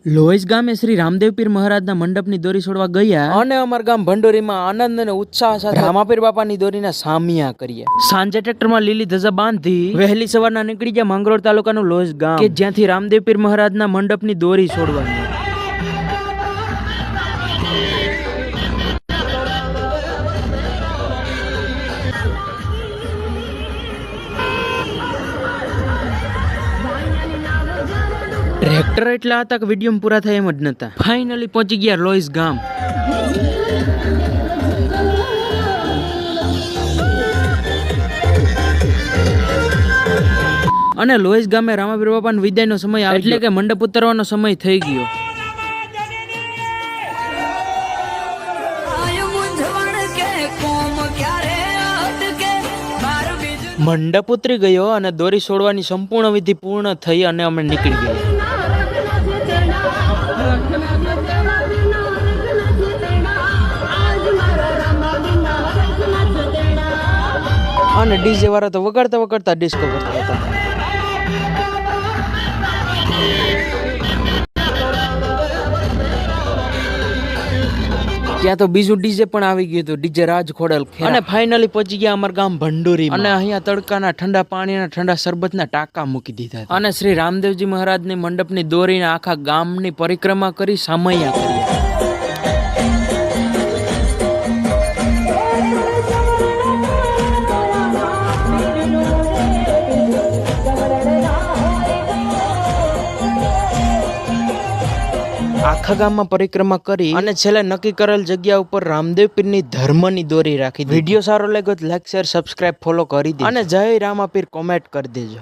લોહેજ ગામે શ્રી રામદેવ પીર મહારાજના મંડપની દોરી છોડવા ગયા અને અમાર ગામ ભંડોરીમાં આનંદ અને ઉત્સાહ સાથે રામાપીર બાપાની દોરીના સામિયા કર્યા। સાંજે ટ્રેક્ટરમાં લીલી ધજા બાંધી વહેલી સવારના નીકળી ગયા માંગરોળ તાલુકાનું લોહેજ ગામ કે જ્યાંથી રામદેવ પીર મહારાજના મંડપની દોરી છોડવાની। ટ્રેક્ટર એટલા હતા કે વિડીયો પૂરા થાય એમ જ નતા। ફાઇનલી પહોંચી ગયા લોહેજ ગામ। અને લોહેજ ગામે રામાપીર બાપાના વિદાયનો સમય આવે એટલે કે મંડપ ઉતરવાનો સમય થઈ ગયો। મંડપ ઉતરી ગયો અને દોરી છોડવાની સંપૂર્ણ વિધિ પૂર્ણ થઈ અને અમે નીકળી ગયા। અને ડીજે વાળા તો વગાડતા વગાડતા ડિસ્કો કરતા હતા। ત્યાં તો બીજું ડીજે પણ આવી ગયું હતું, ડીજે રાજ ખોડલ। અને ફાઇનલી પહોંચી ગયા અમારા ગામ ભંડોરી અને અહીંયા તડકાના ઠંડા પાણીના ઠંડા શરબતના ટાંકા મૂકી દીધા અને શ્રી રામદેવજી મહારાજની મંડપની દોરીને આખા ગામની પરિક્રમા કરી સામૈયા કરી। આખા ગામમાં પરિક્રમા કરી અને છેલ્લે નક્કી કરેલ જગ્યા ઉપર રામદેવ પીરની ધર્મની દોરી રાખી। વિડીયો સારો લાગ્યો તો લાઈક શેર સબસ્ક્રાઇબ ફોલો કરી દેજો અને જય રામાપીર કોમેન્ટ કરી દેજો।